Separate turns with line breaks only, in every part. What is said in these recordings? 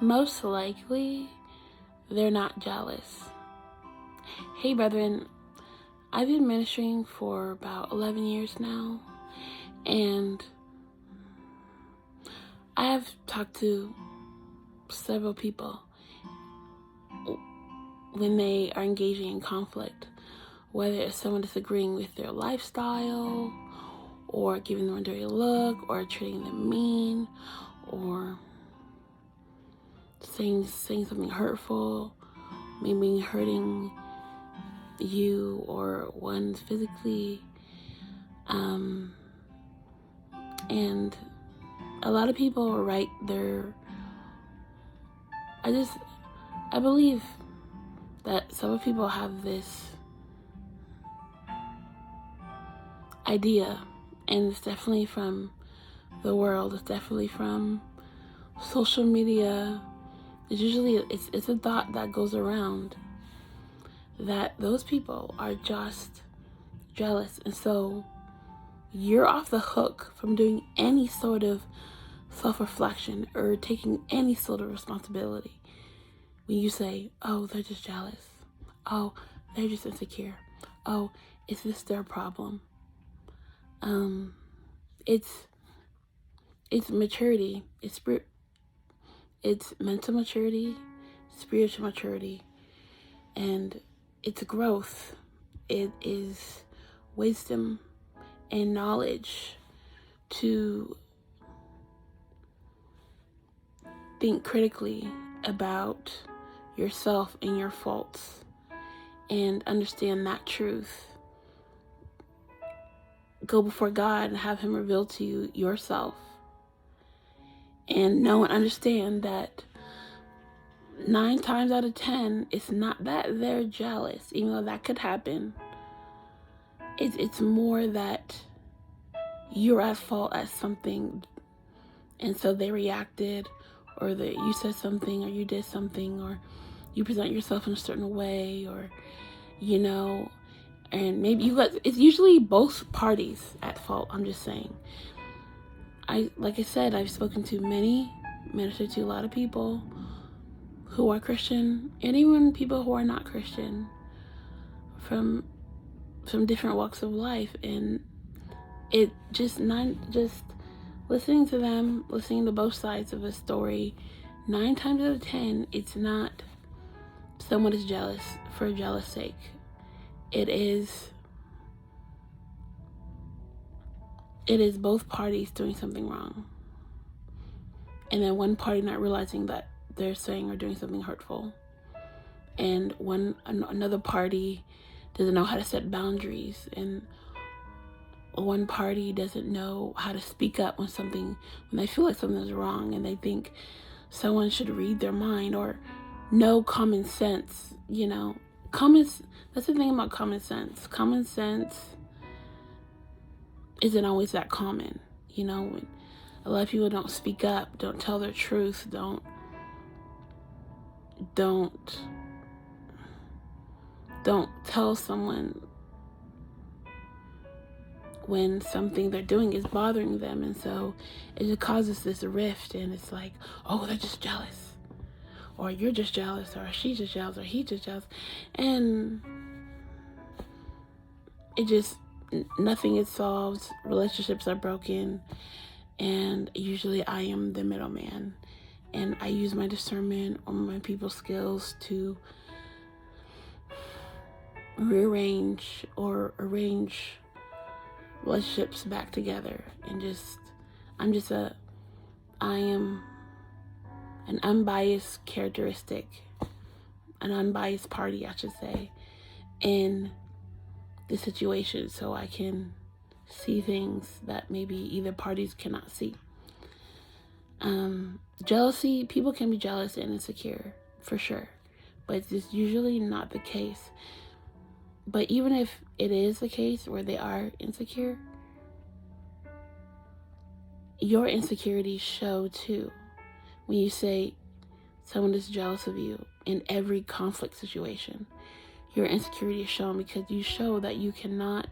most likely they're not jealous. Hey, brethren, I've been ministering for about 11 years now, and I have talked to several people when they are engaging in conflict, whether it's someone disagreeing with their lifestyle, or giving them a dirty look, or treating them mean, or saying something hurtful, maybe hurting you or one physically. And a lot of people are right there. I believe that some people have this idea, and it's definitely from the world, it's definitely from social media. It's a thought that goes around that those people are just jealous, and so you're off the hook from doing any sort of self-reflection or taking any sort of responsibility when you say, oh, they're just jealous, oh, they're just insecure, oh, is this their problem? It's maturity, it's mental maturity, spiritual maturity, and it's growth. It is wisdom and knowledge to think critically about yourself and your faults and understand that truth. Go before God and have Him reveal to you yourself, and know and understand that 9 times out of 10, it's not that they're jealous, even though that could happen. It's more that you're at fault at something, and so they reacted, or that you said something, or you did something, or you present yourself in a certain way, or and maybe it's usually both parties at fault. I'm just saying. Like I said, I've spoken to ministered to a lot of people who are Christian, and even people who are not Christian, from different walks of life, and it just listening to them, listening to both sides of a story, 9 times out of 10, it's not someone is jealous for jealous sake. It is both parties doing something wrong, and then one party not realizing that they're saying or doing something hurtful, and another party doesn't know how to set boundaries, and one party doesn't know how to speak up when they feel like something's wrong, and they think someone should read their mind or know common sense. That's the thing about common sense. Common sense isn't always that common. When a lot of people don't speak up, don't tell their truth, don't tell someone when something they're doing is bothering them, and so it just causes this rift, and it's like, oh, they're just jealous, or you're just jealous, or she's just jealous, or he's just jealous, and nothing is solved. Relationships are broken, and usually I am the middleman, and I use my discernment or my people skills to rearrange or arrange relationships back together, and I am an unbiased characteristic, an unbiased party, I should say, in the situation, so I can see things that maybe either parties cannot see. Jealousy, people can be jealous and insecure, for sure, but it's usually not the case. But even if it is the case where they are insecure, your insecurities show too. When you say someone is jealous of you in every conflict situation, your insecurity is shown, because you show that you cannot,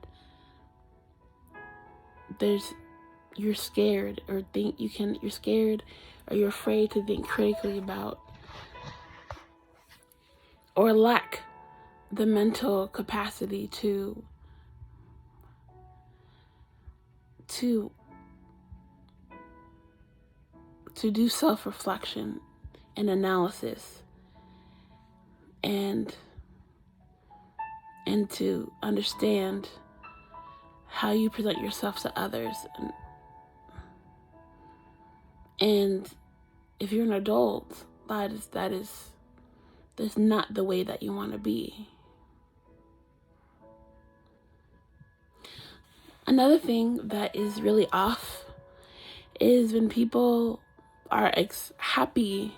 you're scared or think you're scared or you're afraid to think critically about, or lack the mental capacity to do self-reflection and analysis, and to understand how you present yourself to others. And if you're an adult, that's not the way that you want to be. Another thing that is really off is when people are happy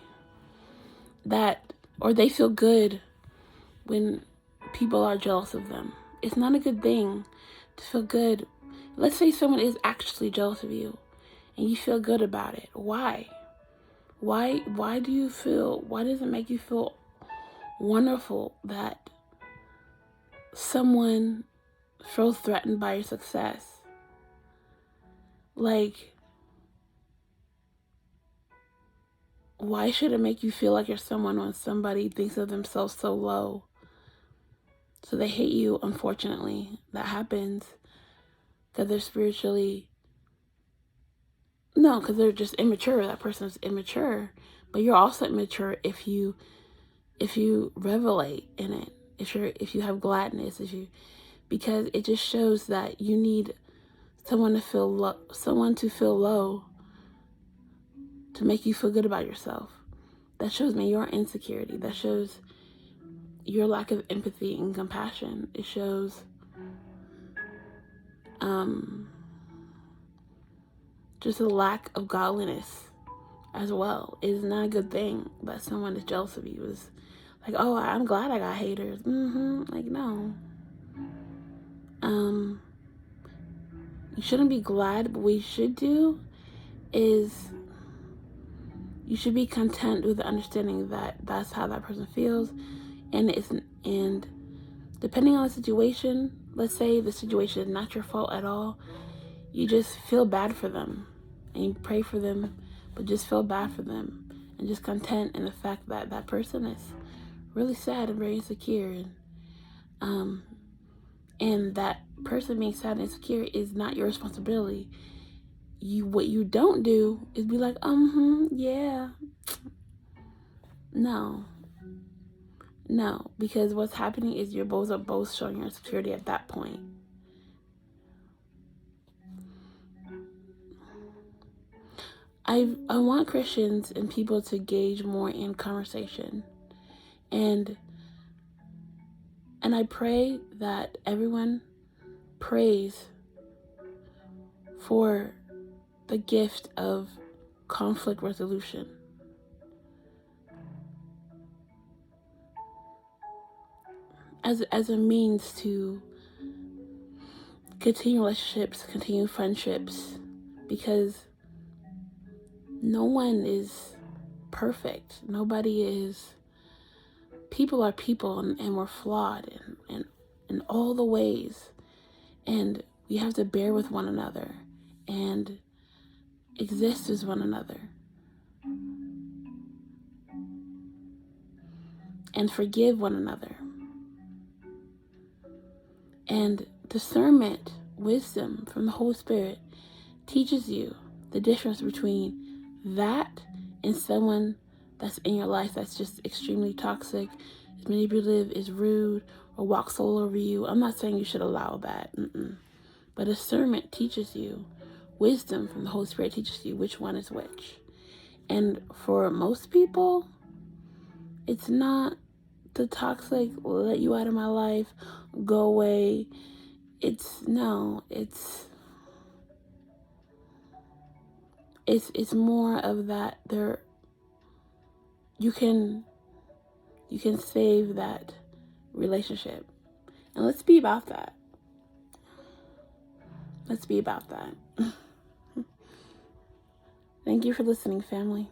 that, or they feel good when people are jealous of them. It's not a good thing to feel good. Let's say someone is actually jealous of you and you feel good about it. Why? Why does it make you feel wonderful that someone feels threatened by your success? Like, why should it make you feel like you're someone when somebody thinks of themselves so low? So they hate you, unfortunately. That happens because they're because they're just immature. That person's immature. But you're also immature if you revelate in it. If you have gladness, because it just shows that you need someone to feel low to make you feel good about yourself. That shows me your insecurity. That shows your lack of empathy and compassion. It shows just a lack of godliness as well. It is not a good thing that someone is jealous of you. It's like, oh, I'm glad I got haters. Like, no. You shouldn't be glad, but what you should do is you should be content with the understanding that that's how that person feels, and depending on the situation, let's say the situation is not your fault at all, you just feel bad for them and you pray for them, but just feel bad for them and just content in the fact that that person is really sad and very insecure, and that person being sad and insecure is not your responsibility. What you don't do is be like, yeah. No, because what's happening is you're both showing your insecurity at that point. I want Christians and people to engage more in conversation, and I pray that everyone prays for the gift of conflict resolution. As a means to continue relationships, continue friendships, because no one is perfect. People are people, and we're flawed in all the ways. And we have to bear with one another and exist as one another. And forgive one another. And discernment, wisdom from the Holy Spirit teaches you the difference between that and someone that's in your life that's just extremely toxic, is manipulative, is rude, or walks all over you. I'm not saying you should allow that. But discernment teaches you, wisdom from the Holy Spirit teaches you which one is which. And for most people, it's not the toxic, let you out of my life, go away. It's more of that. You can save that relationship. And let's be about that. Let's be about that. Thank you for listening, family.